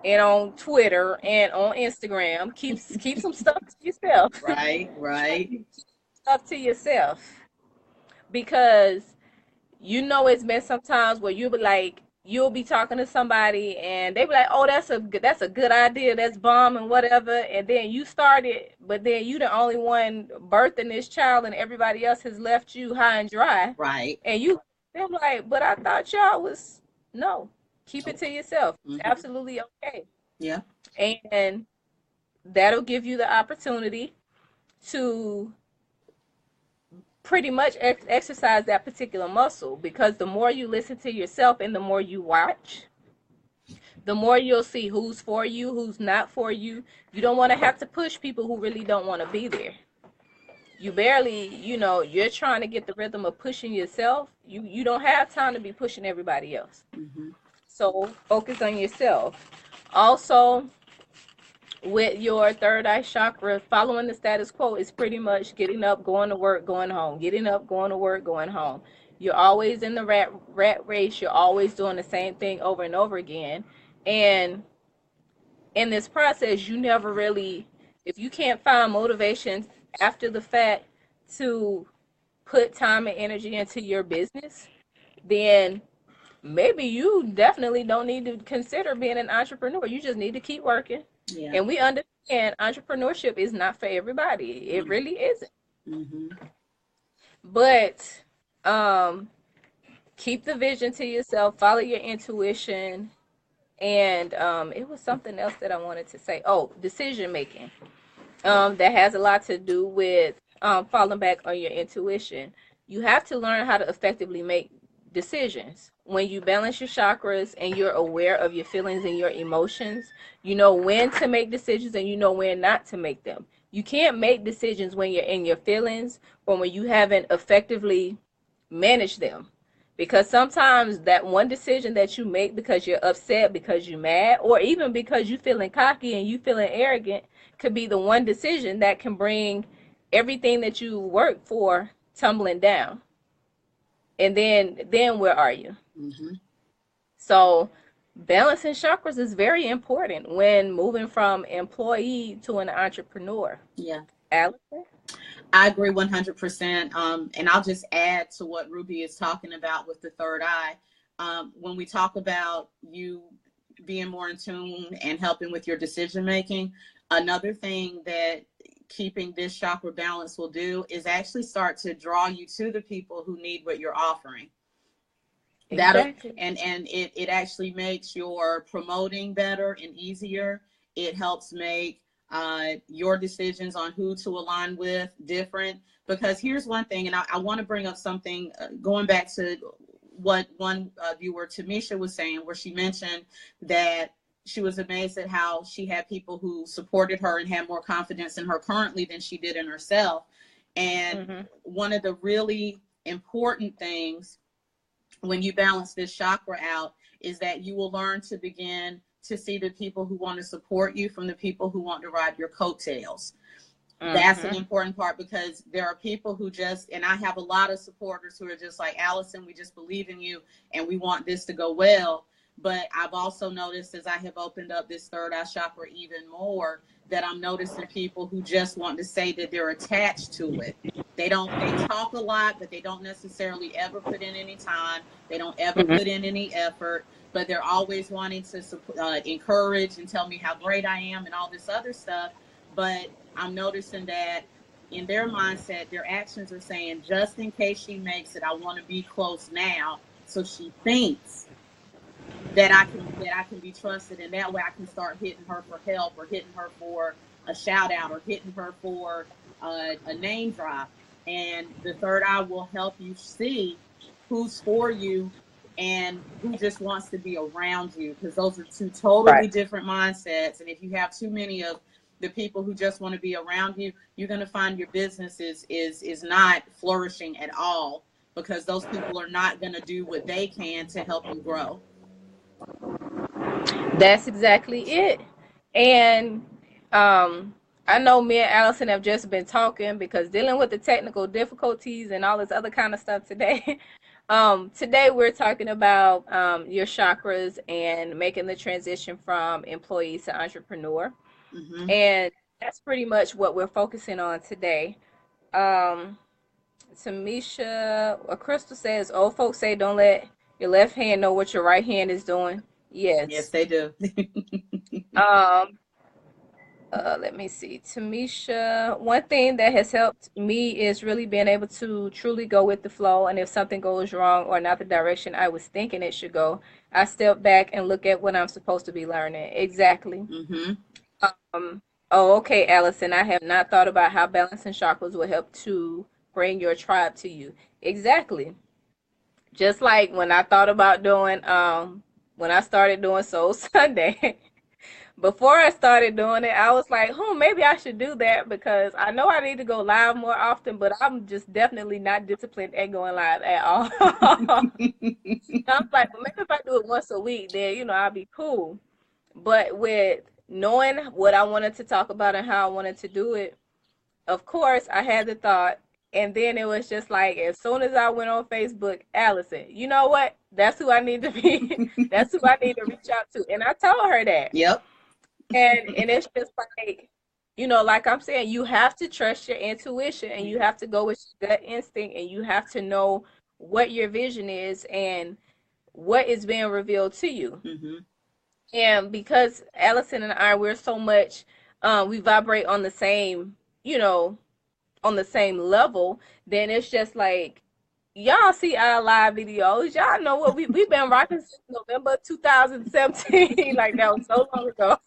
and on Twitter and on Instagram. Keep some stuff to yourself. Right. Keep stuff to yourself. Because you know it's been sometimes where you'll be talking to somebody and they be like, oh, that's a good idea, that's bomb and whatever, and then you started, but then you the only one birthing this child and everybody else has left you high and dry. Right. And they're like, but I thought y'all was, no, keep it to yourself. It's absolutely okay. Yeah. And that'll give you the opportunity to pretty much exercise that particular muscle, because the more you listen to yourself and the more you watch, the more you'll see who's for you, who's not for you. You don't want to have to push people who really don't want to be there. You barely, you're trying to get the rhythm of pushing yourself. You don't have time to be pushing everybody else. So focus on yourself. Also, with your third eye chakra, following the status quo is pretty much getting up, going to work, going home, getting up, going to work, going home. You're always in the rat race. You're always doing the same thing over and over again. And in this process, you never really, if you can't find motivation after the fact to put time and energy into your business, then maybe you definitely don't need to consider being an entrepreneur. You just need to keep working. Yeah. And we understand entrepreneurship is not for everybody. It really isn't. But keep the vision to yourself, follow your intuition. And it was something else that I wanted to say. Oh, decision making. That has a lot to do with falling back on your intuition. You have to learn how to effectively make decisions. When you balance your chakras and you're aware of your feelings and your emotions, you know when to make decisions and you know when not to make them. You can't make decisions when you're in your feelings or when you haven't effectively managed them. Because sometimes that one decision that you make because you're upset, because you're mad, or even because you're feeling cocky and you feeling arrogant could be the one decision that can bring everything that you worked for tumbling down. And then where are you? So balancing chakras is very important when moving from employee to an entrepreneur. Yeah. Allison? I agree 100%. And I'll just add to what Ruby is talking about with the third eye. When we talk about you being more in tune and helping with your decision making, another thing that keeping this chakra balance will do is actually start to draw you to the people who need what you're offering. Exactly. And it actually makes your promoting better and easier. It helps make your decisions on who to align with different. Because here's one thing, and I want to bring up something going back to what one viewer, Tamisha, was saying, where she mentioned that she was amazed at how she had people who supported her and had more confidence in her currently than she did in herself. And one of the really important things when you balance this chakra out is that you will learn to begin to see the people who want to support you from the people who want to ride your coattails. That's an important part, because there are people who just, and I have a lot of supporters who are just like, Allison, we just believe in you and we want this to go well. But I've also noticed, as I have opened up this third eye chakra even more, that I'm noticing people who just want to say that they're attached to it, They talk a lot, but they don't necessarily ever put in any time. They don't ever Mhm. put in any effort, but they're always wanting to encourage and tell me how great I am and all this other stuff. But I'm noticing that in their mindset, their actions are saying, just in case she makes it, I want to be close now. So she thinks that I can be trusted, and that way I can start hitting her for help, or hitting her for a shout out, or hitting her for a name drop. And the third eye will help you see who's for you and who just wants to be around you, because those are two totally Right. different mindsets. And if you have too many of the people who just want to be around you, you're going to find your business is not flourishing at all, because those people are not going to do what they can to help you grow. That's exactly it. And I know me and Allison have just been talking because dealing with the technical difficulties and all this other kind of stuff today. Today we're talking about your chakras and making the transition from employee to entrepreneur. Mm-hmm. And that's pretty much what we're focusing on today. Um, Tamisha, Crystal says, old folks say don't let your left hand know what your right hand is doing. Yes, Yes. they do. Um, let me see. Tamisha, one thing that has helped me is really being able to truly go with the flow. And if something goes wrong or not the direction I was thinking it should go, I step back and look at what I'm supposed to be learning. Exactly. Mm-hmm. Um, oh, okay, Allison, I have not thought about how balancing chakras will help to bring your tribe to you. Exactly. Just like when I thought about doing, when I started doing Soul Sunday. Before I started doing it, I was like, maybe I should do that because I know I need to go live more often, but I'm just definitely not disciplined at going live at all. I'm like, well, maybe if I do it once a week, then, I'll be cool. But with knowing what I wanted to talk about and how I wanted to do it, of course, I had the thought. And then it was just like, as soon as I went on Facebook, Allison, you know what? That's who I need to be. That's who I need to reach out to. And I told her that. Yep. And it's just like, like I'm saying, you have to trust your intuition and you have to go with your gut instinct and you have to know what your vision is and what is being revealed to you. Mm-hmm. And because Allison and I, we're so much, we vibrate on the same, on the same level, then it's just like, y'all see our live videos. Y'all know what we've been rocking since November 2017. Like, that was so long ago.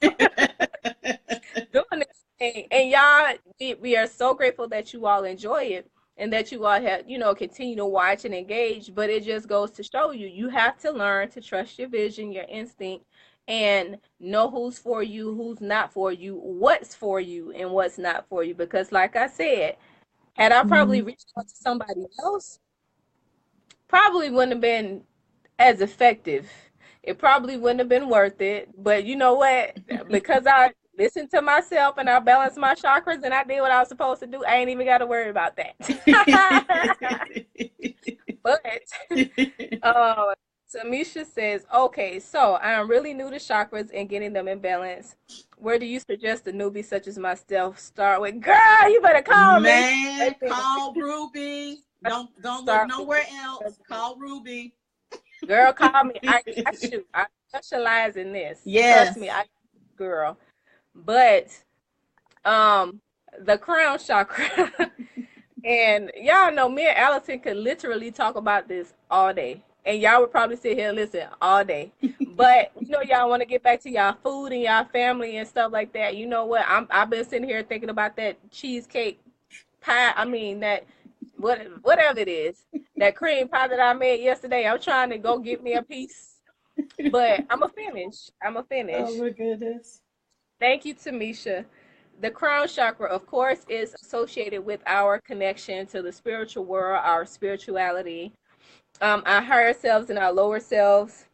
Doing this thing. And y'all, we are so grateful that you all enjoy it and that you all have, continue to watch and engage. But it just goes to show you, you have to learn to trust your vision, your instinct, and know who's for you, who's not for you, what's for you, and what's not for you. Because, like I said, had I probably reached out to somebody else, probably wouldn't have been as effective. It probably wouldn't have been worth it. But you know what? Because I listened to myself and I balanced my chakras and I did what I was supposed to do, I ain't even got to worry about that. But Tamisha says, okay, so I'm really new to chakras and getting them in balance. Where do you suggest a newbie such as myself start with? Girl, you better call me. Man, call Ruby. Don't look nowhere else. Call Ruby. Girl, call me. I got you. I specialize in this. Yes. Trust me, girl. But the crown chakra. And y'all know me and Allison could literally talk about this all day. And y'all would probably sit here and listen all day. But y'all want to get back to y'all food and y'all family and stuff like that. You know what? I've been sitting here thinking about that cheesecake pie. I mean that whatever it is, that cream pie that I made yesterday. I'm trying to go get me a piece. But I'm a finish. Oh my goodness. Thank you, Tamisha. The crown chakra, of course, is associated with our connection to the spiritual world, our spirituality, our higher selves and our lower selves.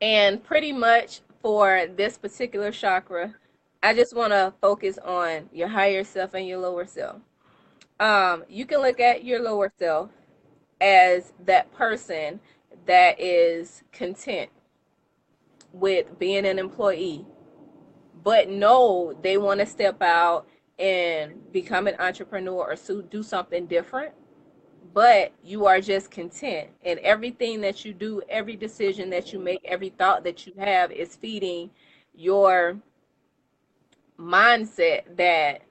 And pretty much for this particular chakra, I just want to focus on your higher self and your lower self. You can look at your lower self as that person that is content with being an employee, but no, they want to step out and become an entrepreneur or do something different, but you are just content. And everything that you do, every decision that you make, every thought that you have is feeding your mindset that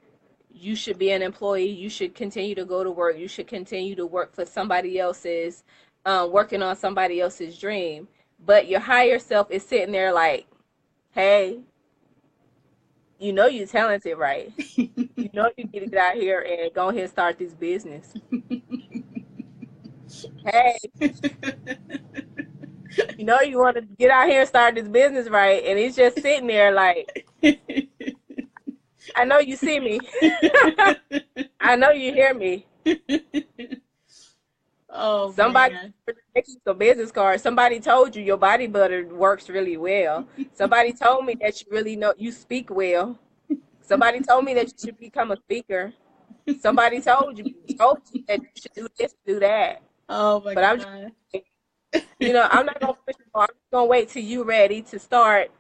you should be an employee, you should continue to go to work, you should continue to work for somebody else's, working on somebody else's dream. But your higher self is sitting there like, hey, you know you're talented, right? You know you need to get out here and go ahead and start this business. Hey, you know you want to get out here and start this business, right? And it's just sitting there like, I know you see me. I know you hear me. Oh, somebody man. makes you some business cards. Somebody told you your body butter works really well. Somebody told me that you really know you speak well. Somebody told me that you should become a speaker. Somebody told you that you should do this, do that. Oh my But I'm God. just, I'm not gonna push you. I'm just gonna wait till you ready to start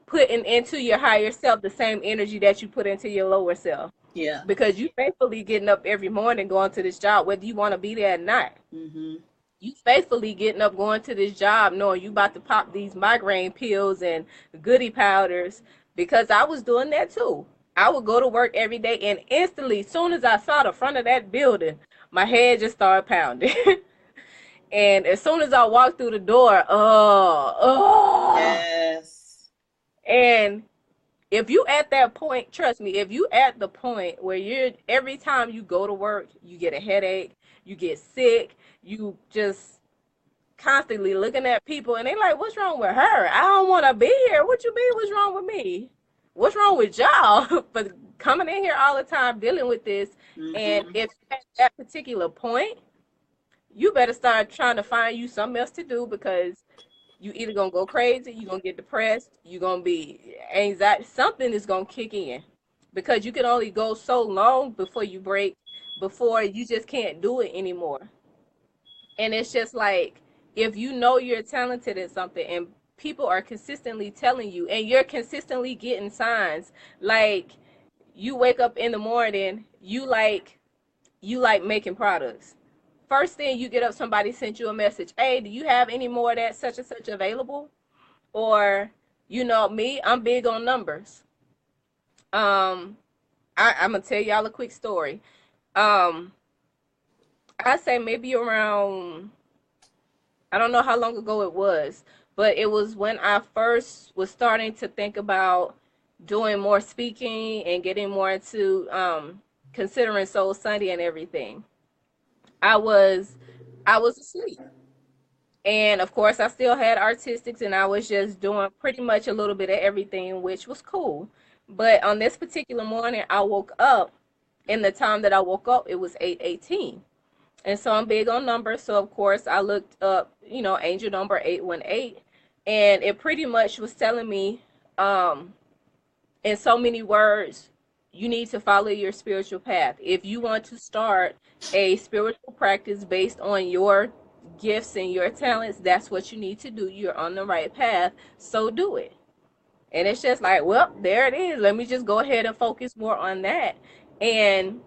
putting into your higher self the same energy that you put into your lower self. Yeah. Because you faithfully getting up every morning going to this job, whether you want to be there or not. Mm-hmm. You faithfully getting up going to this job knowing you about to pop these migraine pills and goody powders, because I was doing that too. I would go to work every day and instantly, as soon as I saw the front of that building, my head just started pounding. And as soon as I walked through the door, Yes. And if you at that point, trust me, if you at the point where you're every time you go to work, you get a headache, you get sick, you just constantly looking at people and they like, what's wrong with her? I don't want to be here. What you mean, what's wrong with me? What's wrong with y'all? But coming in here all the time dealing with this, and if at that particular point, you better start trying to find you something else to do, because you either gonna go crazy, you're gonna get depressed, you're gonna be anxiety, something is gonna kick in, because you can only go so long before you break, before you just can't do it anymore. And it's just like, if you know you're talented in something and people are consistently telling you and you're consistently getting signs, like you wake up in the morning, you like making products. First thing you get up, somebody sent you a message, hey, do you have any more of that such and such available? Or, me, I'm big on numbers. I'm gonna tell y'all a quick story. um I say maybe around, I don't know how long ago it was, but it was when I first was starting to think about doing more speaking and getting more into considering Soul Sunday and everything. I was asleep. And of course, I still had artistics and I was just doing pretty much a little bit of everything, which was cool. But on this particular morning, I woke up. In the time that I woke up, it was 8:18. And so I'm big on numbers. So of course, I looked up, angel number 818, and it pretty much was telling me, um, in so many words, you need to follow your spiritual path. If you want to start a spiritual practice based on your gifts and your talents, that's what you need to do. You're on the right path, so do it. And it's just like, well, there it is. Let me just go ahead and focus more on that. And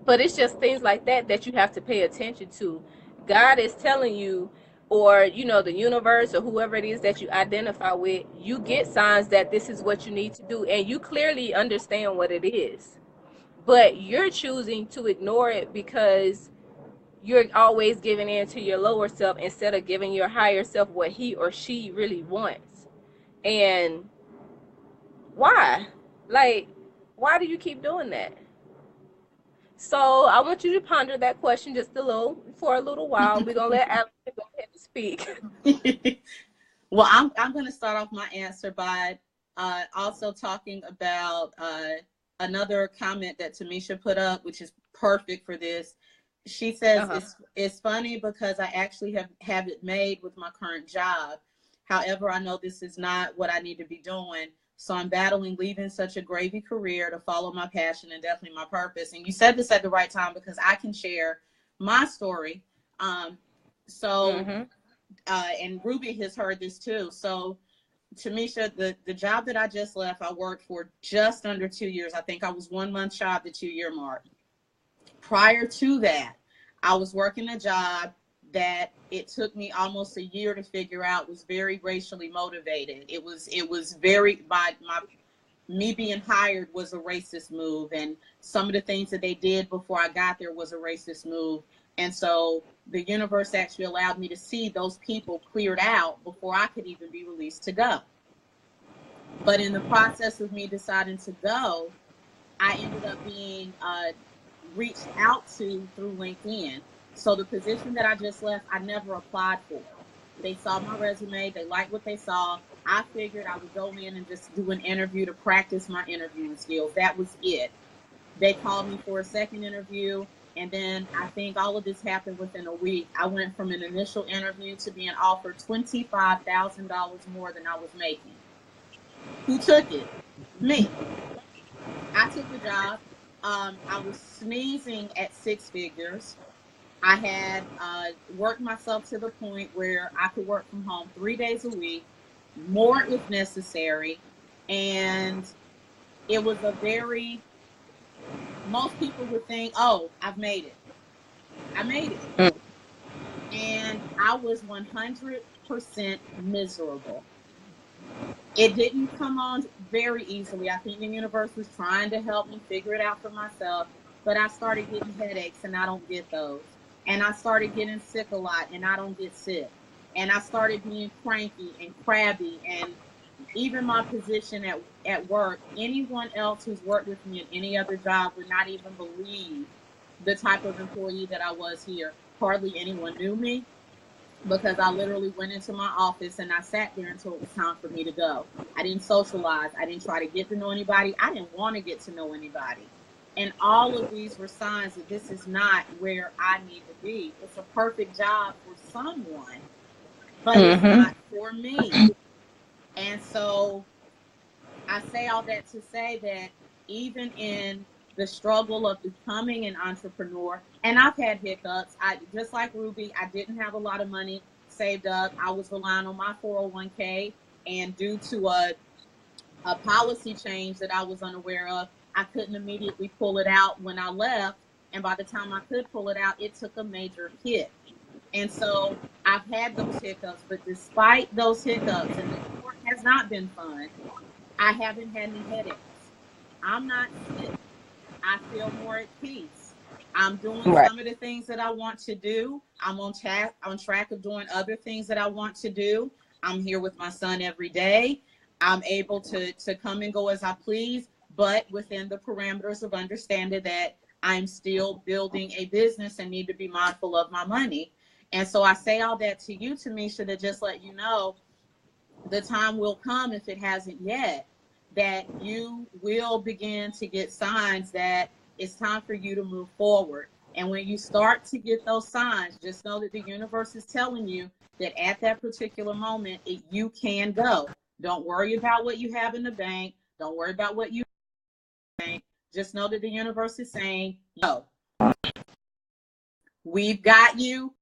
but it's just things like that that you have to pay attention to. God is telling you, or the universe or whoever it is that you identify with, you get signs that this is what you need to do, and you clearly understand what it is. But you're choosing to ignore it because you're always giving in to your lower self instead of giving your higher self what he or she really wants. And why? Like, why do you keep doing that? So I want you to ponder that question just for a little while. We're gonna let Alex go ahead and speak. Well, I'm going to start off my answer by also talking about another comment that Tamisha put up, which is perfect for this. She says, it's funny because I actually have it made with my current job. However, I know this is not what I need to be doing. So I'm battling leaving such a gravy career to follow my passion and definitely my purpose. And you said this at the right time because I can share my story. And Ruby has heard this too. So Tamisha, the job that I just left, I worked for just under 2 years. I think I was 1 month shy of the 2 year mark. Prior to that, I was working a job that it took me almost a year to figure out was very racially motivated. It was very my me being hired was a racist move, and some of the things that they did before I got there was a racist move. And so the universe actually allowed me to see those people cleared out before I could even be released to go. But in the process of me deciding to go, I ended up being reached out to through LinkedIn. So the position that I just left, I never applied for. They saw my resume, they liked what they saw. I figured I would go in and just do an interview to practice my interviewing skills. That was it. They called me for a second interview, and then I think all of this happened within a week. I went from an initial interview to being offered $25,000 more than I was making. Who took it? Me. I took the job. I was sneezing at six figures. I had worked myself to the point where I could work from home 3 days a week, more if necessary. And it was most people would think, oh, I've made it. I made it. Mm. And I was 100% miserable. It didn't come on very easily. I think the universe was trying to help me figure it out for myself, but I started getting headaches and I don't get those. And I started getting sick a lot and I don't get sick. And I started being cranky and crabby. And even my position at work, anyone else who's worked with me in any other job would not even believe the type of employee that I was here. Hardly anyone knew me, because I literally went into my office and I sat there until it was time for me to go. I didn't socialize. I didn't try to get to know anybody. I didn't want to get to know anybody. And all of these were signs that this is not where I need to be. It's a perfect job for someone, but it's not for me. And so I say all that to say that even in the struggle of becoming an entrepreneur, and I've had hiccups. Just like Ruby, I didn't have a lot of money saved up. I was relying on my 401k, and due to a policy change that I was unaware of, I couldn't immediately pull it out when I left. And by the time I could pull it out, it took a major hit. And so I've had those hiccups, but despite those hiccups, and the work has not been fun, I haven't had any headaches. I'm not sick. I feel more at peace. I'm doing some of the things that I want to do. I'm on track of doing other things that I want to do. I'm here with my son every day. I'm able to come and go as I please, but within the parameters of understanding that I'm still building a business and need to be mindful of my money. And so I say all that to you, Tamisha, to just let you know the time will come, if it hasn't yet, that you will begin to get signs that it's time for you to move forward. And when you start to get those signs, just know that the universe is telling you that at that particular moment, you can go. Don't worry about what you have in the bank. Don't worry about what you think. Just know that the universe is saying, yo, we've got you.